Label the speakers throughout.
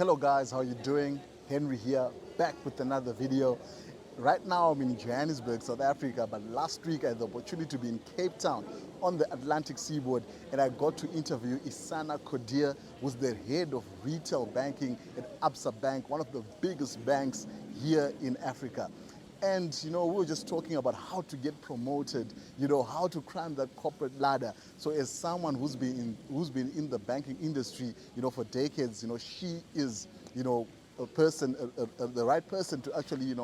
Speaker 1: Hello guys, how you doing? Henry here, back with another video. Right now I'm in Johannesburg, South Africa, but last week I had the opportunity to be in Cape Town on the Atlantic seaboard, and I got to interview Isana Codier, who's the head of retail banking at Absa Bank, one of the biggest banks here in Africa. And we were just talking about how to get promoted, how to climb that corporate ladder. So as someone who's been in the banking industry, for decades, she is, a person, the right person to actually,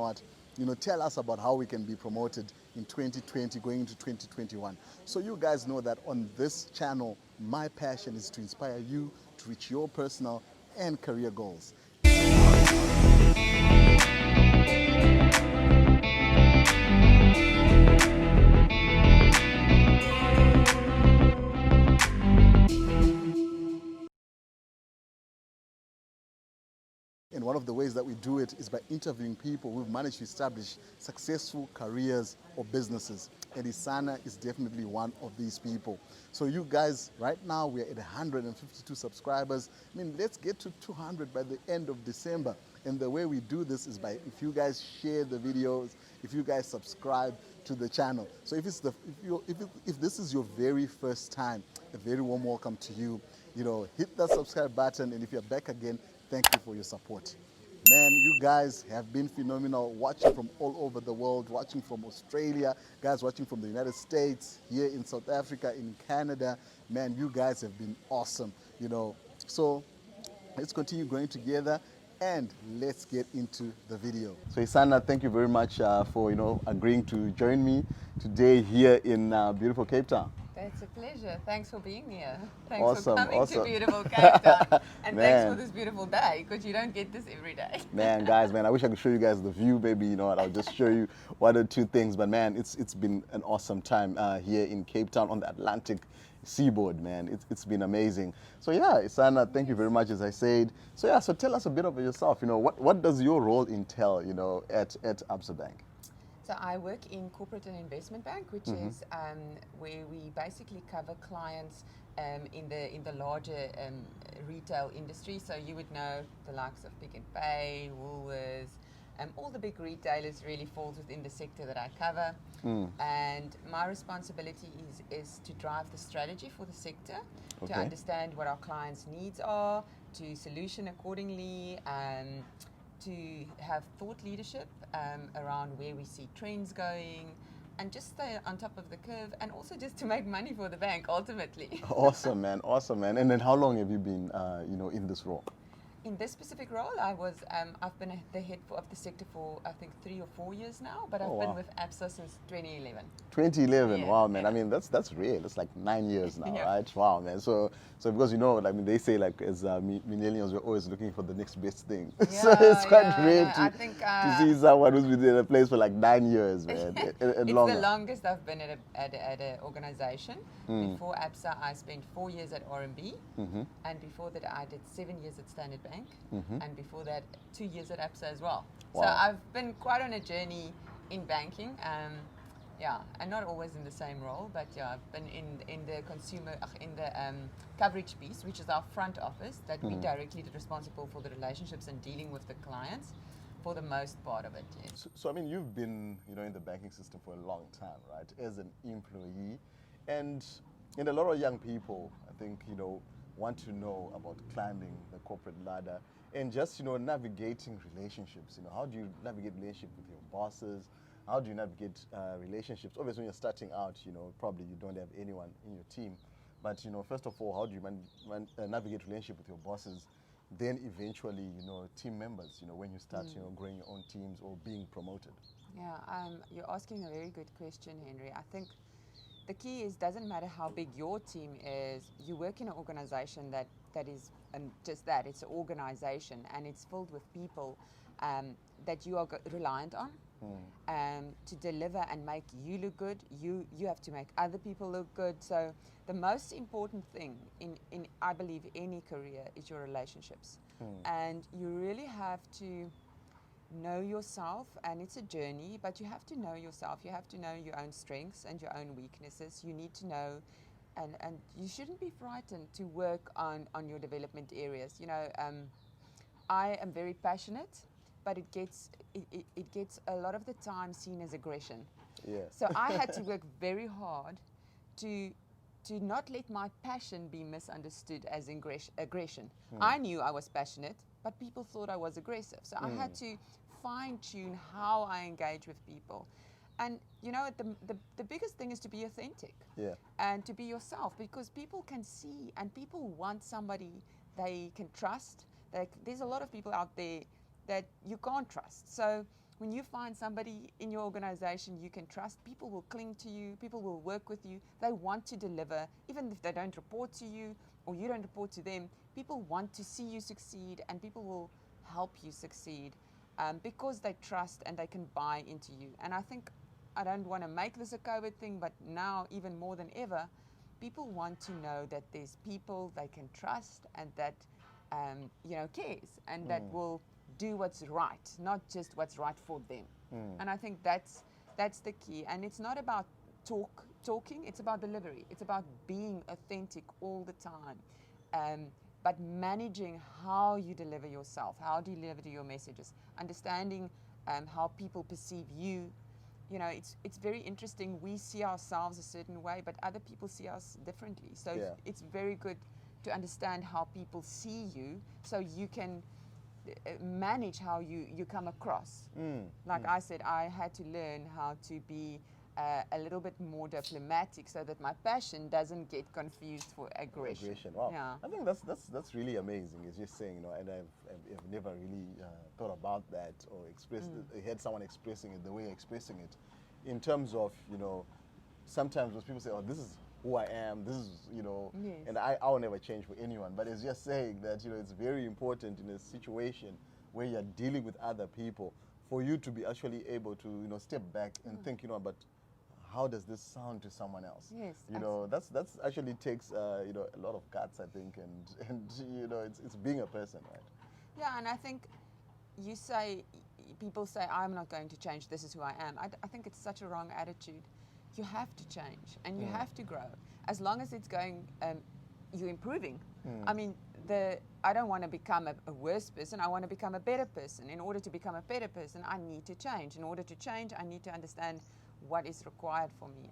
Speaker 1: tell us about how we can be promoted in 2020 going into 2021. So you guys know that on this channel, my passion is to inspire you to reach your personal and career goals. And one of the ways that we do it is by interviewing people who've managed to establish successful careers or businesses. And Isana is definitely one of these people. So you guys, right now we're at 152 subscribers. I mean, let's get to 200 by the end of December. And the way we do this is by if you guys share the videos, if you guys subscribe to the channel. So if this is your very first time, a very warm welcome to you. Hit that subscribe button, and if you're back again, thank you for your support. Man, you guys have been phenomenal, watching from all over the world, watching from Australia, guys watching from the United States, here in South Africa, in Canada. Man, you guys have been awesome, So let's continue growing together and let's get into the video. So Isana, thank you very much for, agreeing to join me today here in beautiful Cape Town.
Speaker 2: It's a pleasure. Thanks for being here. Thanks
Speaker 1: Awesome,
Speaker 2: for coming to
Speaker 1: awesome.
Speaker 2: beautiful Cape Town. And
Speaker 1: Man.
Speaker 2: thanks for this beautiful day, because you don't get this every day.
Speaker 1: Man, guys, I wish I could show you guys the view. Maybe, I'll just show you one or two things. But man, it's been an awesome time here in Cape Town on the Atlantic seaboard, man. It's been amazing. So yeah, Isana, thank you very much, as I said. So yeah, so tell us a bit of yourself. What does your role entail, at Absa Bank?
Speaker 2: So I work in corporate and investment bank, which is where we basically cover clients in the larger retail industry. So you would know the likes of Pick n Pay, Woolworths, all the big retailers really falls within the sector that I cover. And my responsibility is to drive the strategy for the sector, to understand what our clients' needs are, to solution accordingly, to have thought leadership around where we see trends going, and just stay on top of the curve, and also just to make money for the bank ultimately.
Speaker 1: Awesome, man. Awesome, man. And then how long have you been, in this role?
Speaker 2: In this specific role, I've been the head of the sector for I think 3 or 4 years now, but I've been with Absa since 2011.
Speaker 1: 2011,
Speaker 2: Yeah,
Speaker 1: wow, man.
Speaker 2: yeah.
Speaker 1: I mean, that's real. It's like 9 years now,
Speaker 2: Yeah.
Speaker 1: right? Wow, man. So because they say as millennials, we're always looking for the next best thing. So it's quite rare to see someone who's been in a place for like 9 years, man, and
Speaker 2: it's
Speaker 1: longer.
Speaker 2: the longest I've been at an organization. Before Absa, I spent 4 years at RMB, and before that I did 7 years at Standard Bank, and before that 2 years at Absa as well.
Speaker 1: Wow.
Speaker 2: So I've been quite on a journey in banking, and not always in the same role, but yeah, I've been in the coverage piece, which is our front office, that we directly responsible for the relationships and dealing with the clients for the most part of it. Yes.
Speaker 1: So I mean, you've been, in the banking system for a long time, right, as an employee, and a lot of young people, I think, want to know about climbing the corporate ladder and just, navigating relationships. How do you navigate relationship with your bosses? How do you navigate relationships? Obviously, when you're starting out, probably you don't have anyone in your team. But, first of all, how do you navigate relationship with your bosses? Then eventually, team members, when you start, growing your own teams or being promoted.
Speaker 2: Yeah, you're asking a very good question, Henry. I think the key is, doesn't matter how big your team is, you work in an organization that is, and just that, it's an organization, and it's filled with people that you are reliant on to deliver and make you look good. You have to make other people look good. So the most important thing in I believe any career is your relationships, and you really have to know yourself, and it's a journey, but you have to know yourself. You have to know your own strengths and your own weaknesses. You need to know, and you shouldn't be frightened to work on your development areas. I am very passionate, but it gets a lot of the time seen as aggression.
Speaker 3: Yeah.
Speaker 2: So I had to work very hard to not let my passion be misunderstood as aggression. I knew I was passionate, but people thought I was aggressive. So I had to fine tune how I engage with people. And you know, the biggest thing is to be authentic,
Speaker 3: Yeah.
Speaker 2: and to be yourself, because people can see and people want somebody they can trust. There's a lot of people out there that you can't trust. So when you find somebody in your organization you can trust, people will cling to you, people will work with you, they want to deliver, even if they don't report to you or you don't report to them. People want to see you succeed, and people will help you succeed because they trust and they can buy into you. And I think, I don't want to make this a COVID thing, but now even more than ever, people want to know that there's people they can trust and that cares, and that will do what's right, not just what's right for them. And I think that's the key. And it's not about talking, it's about delivery. It's about being authentic all the time. But managing how you deliver yourself, how do you deliver your messages, understanding how people perceive you. You know, it's very interesting. We see ourselves a certain way, but other people see us differently. So
Speaker 3: Yeah.
Speaker 2: it's very good to understand how people see you, so you can manage how you come across. Like I said, I had to learn how to be a little bit more diplomatic, so that my passion doesn't get confused for aggression.
Speaker 3: Wow.
Speaker 2: Yeah.
Speaker 3: I think that's really amazing. It's just saying, you know, and I've never really thought about that or expressed heard someone expressing it the way you're expressing it, in terms of, you know, sometimes when people say, oh, this is who I am, this is, you know,
Speaker 2: Yes.
Speaker 3: and I'll never change for anyone, but it's just saying that, you know, it's very important in a situation where you're dealing with other people for you to be actually able to, you know, step back and think, you know, but how does this sound to someone else?
Speaker 2: Yes,
Speaker 3: You know, that's actually takes you know, a lot of guts, I think, and you know, it's being a person, right?
Speaker 2: Yeah, and I think people say, I'm not going to change, this is who I am. I think it's such a wrong attitude. You have to change and you have to grow. As long as it's going, you're improving. I mean, I don't want to become a worse person, I want to become a better person. In order to become a better person, I need to change. In order to change, I need to understand what is required for me.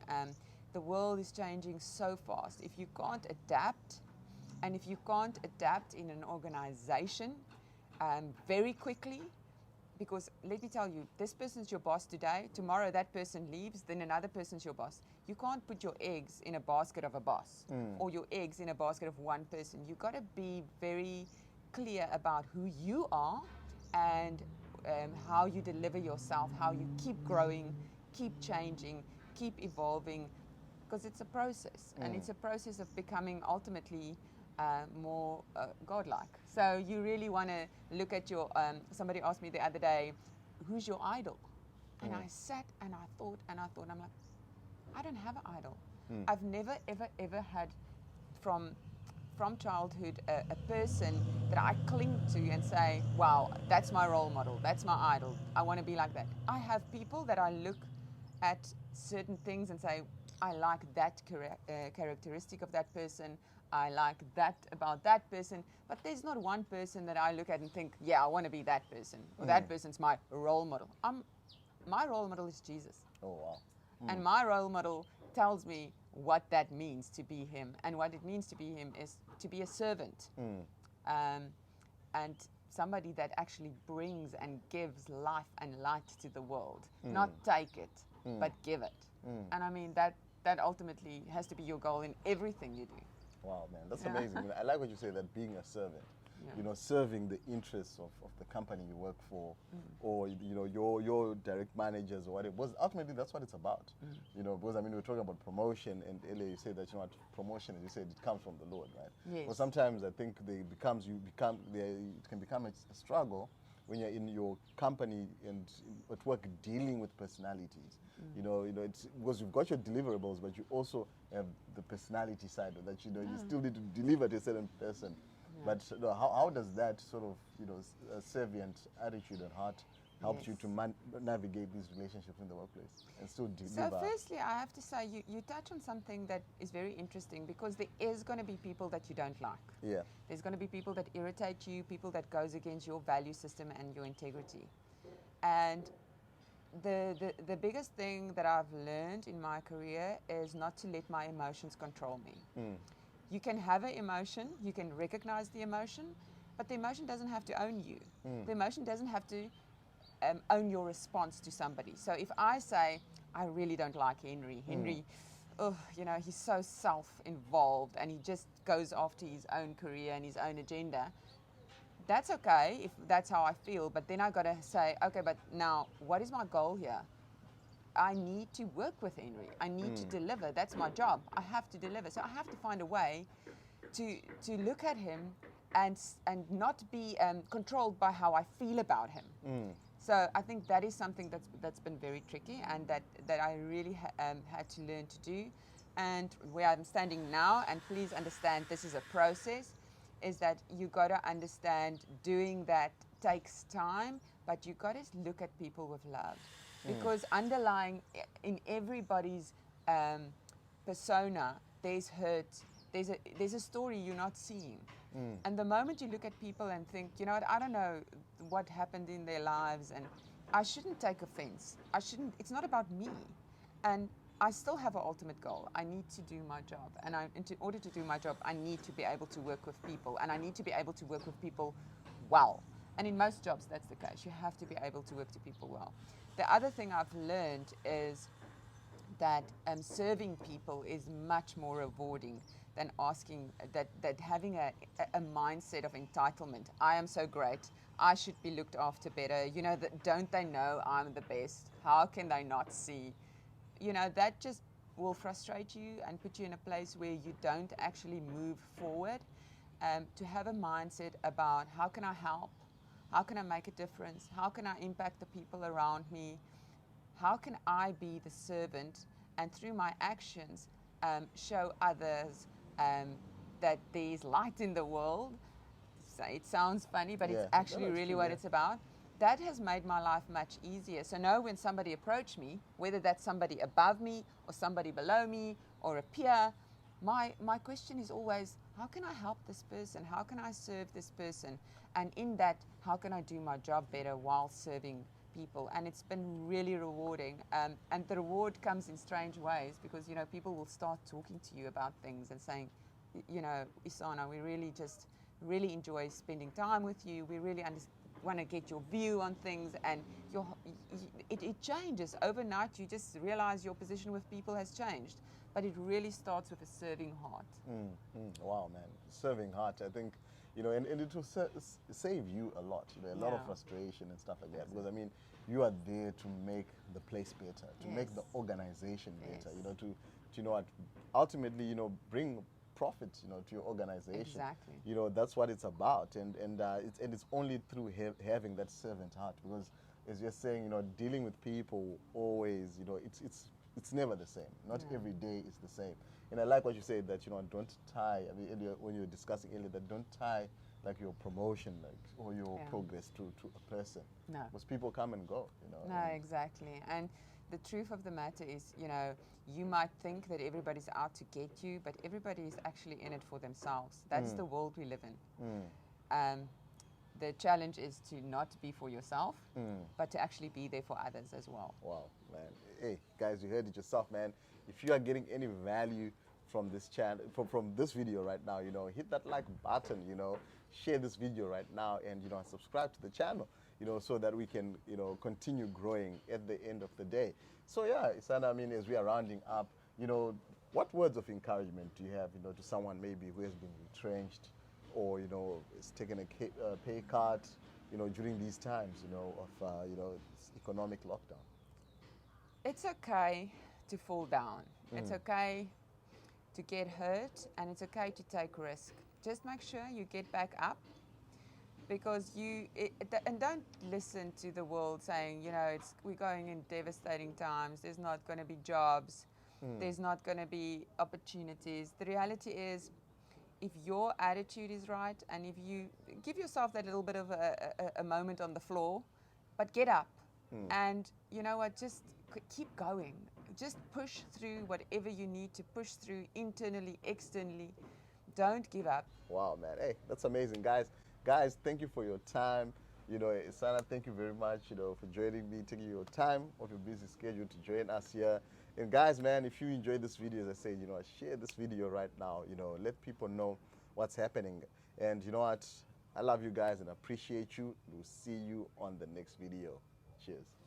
Speaker 2: The world is changing so fast. If you can't adapt, and if you can't adapt in an organization very quickly, because let me tell you, this person's your boss today, tomorrow that person leaves, then another person's your boss. You can't put your eggs in a basket of a boss or your eggs in a basket of one person. You've got to be very clear about who you are and how you deliver yourself, how you keep growing, keep changing, keep evolving, because it's a process, and it's a process of becoming ultimately more godlike. So you really want to look at your, somebody asked me the other day, who's your idol? And I sat and I thought, I'm like, I don't have an idol. I've never, ever had from childhood a person that I cling to and say, wow, that's my role model, that's my idol, I want to be like that. I have people that I look at certain things and say, I like that characteristic of that person, I like that about that person, but there's not one person that I look at and think, yeah, I want to be that person, or that person's my role model. My role model is Jesus.
Speaker 3: Oh, wow.
Speaker 2: And my role model tells me what that means to be him. And what it means to be him is to be a servant. And somebody that actually brings and gives life and light to the world. Not take it, but give it. And I mean, that ultimately has to be your goal in everything you do.
Speaker 3: Wow, man, that's amazing. I mean, I like what you say, that being a servant, you know, serving the interests of the company you work for, or, you know, your direct managers or whatever. Because ultimately, that's what it's about. You know, because I mean, we're talking about promotion, and earlier you said that, you know, promotion, as you said, it comes from the Lord, right?
Speaker 2: Yes.
Speaker 3: But sometimes I think it can become a struggle when you're in your company and at work dealing with personalities. You know, it's because you've got your deliverables, but you also have the personality side of that. You know, you still need to deliver to a certain person. But you know, how does that sort of, you know, servient attitude and heart helped you
Speaker 2: Yes.
Speaker 3: to navigate these relationships in the workplace and still
Speaker 2: So
Speaker 3: deliver?
Speaker 2: firstly, I have to say you touch on something that is very interesting, because there is going to be people that you don't like.
Speaker 3: Yeah.
Speaker 2: There's going to be people that irritate you, people that goes against your value system and your integrity. And the biggest thing that I've learned in my career is not to let my emotions control me. You can have an emotion, you can recognize the emotion, but the emotion doesn't have to own you. The emotion doesn't have to own your response to somebody. So if I say, I really don't like Henry, oh, you know, he's so self-involved and he just goes after his own career and his own agenda, that's okay if that's how I feel, but then I got to say, okay, but now what is my goal here? I need to work with Henry. I need to deliver. That's my job. I have to deliver. So I have to find a way to look at him and not be controlled by how I feel about him. So I think that is something that's been very tricky, and that I really had to learn to do. And where I'm standing now, and please understand this is a process, is that you got to understand doing that takes time, but you got to look at people with love, because underlying in everybody's persona, there's hurt, there's a story you're not seeing. And the moment you look at people and think, you know what, I don't know what happened in their lives, and I shouldn't take offense. It's not about me. And I still have an ultimate goal. I need to do my job. And in order to do my job, I need to be able to work with people. And I need to be able to work with people well. And in most jobs, that's the case. You have to be able to work to people well. The other thing I've learned is that serving people is much more rewarding than asking that having a mindset of entitlement. I am so great. I should be looked after better. You know, don't they know I'm the best? How can they not see? You know, that just will frustrate you and put you in a place where you don't actually move forward. To have a mindset about how can I help? How can I make a difference? How can I impact the people around me? How can I be the servant and through my actions show others that there's light in the world? So it sounds funny, but it's actually really what it's about. That has made my life much easier. So now when somebody approaches me, whether that's somebody above me or somebody below me or a peer, my question is always, how can I help this person? How can I serve this person? And in that, how can I do my job better while serving people? And it's been really rewarding. And the reward comes in strange ways, because, you know, people will start talking to you about things and saying, you know, Isana, we really enjoy spending time with you. We really want to get your view on things, and it changes overnight. You just realize your position with people has changed, but it really starts with a serving heart.
Speaker 3: Wow, man, serving heart. I think, you know, and it will save you a lot. You know, a lot of frustration and stuff like that. Because I mean, you are there to make the place better, to make the organization better. You know, to you know what, ultimately, you know, bring profit, you know, to your organization.
Speaker 2: Exactly.
Speaker 3: You know, that's what it's about, and it's only through having that servant heart. Because as you're saying, you know, dealing with people always, you know, it's never the same. Not every day is the same. And I like what you said, that, you know, don't tie. I mean, when you were discussing earlier, that don't tie like your promotion, like, or your progress to a person.
Speaker 2: No.
Speaker 3: Because people come and go, you know.
Speaker 2: No, exactly. And the truth of the matter is, you know, you might think that everybody's out to get you, but everybody is actually in it for themselves. That's the world we live in. The challenge is to not be for yourself, but to actually be there for others as well.
Speaker 3: Wow, man. Hey, guys, you heard it yourself, man. If you are getting any value from this channel, from this video right now, you know, hit that like button, you know, share this video right now, and, you know, subscribe to the channel, you know, so that we can, you know, continue growing at the end of the day. So yeah, Isana, I mean, as we are rounding up, you know, what words of encouragement do you have, you know, to someone maybe who has been retrenched, or, you know, is taking a pay cut, you know, during these times, you know, of you know, this economic lockdown?
Speaker 2: It's okay to fall down. It's okay to get hurt, and it's okay to take risk. Just make sure you get back up, because and don't listen to the world saying, you know, we're going in devastating times. There's not going to be jobs. There's not going to be opportunities. The reality is, if your attitude is right, and if you give yourself that little bit of a moment on the floor, but get up. And you know what, just keep going. Just push through whatever you need to push through, internally, externally. Don't give up.
Speaker 3: Wow, man. Hey, that's amazing, guys. Guys, thank you for your time. You know, Isana, thank you very much, you know, for joining me, taking your time off your busy schedule to join us here. And guys, man, if you enjoyed this video, as I said, you know, share this video right now. You know, let people know what's happening. And you know what? I love you guys and appreciate you. We'll see you on the next video. Cheers.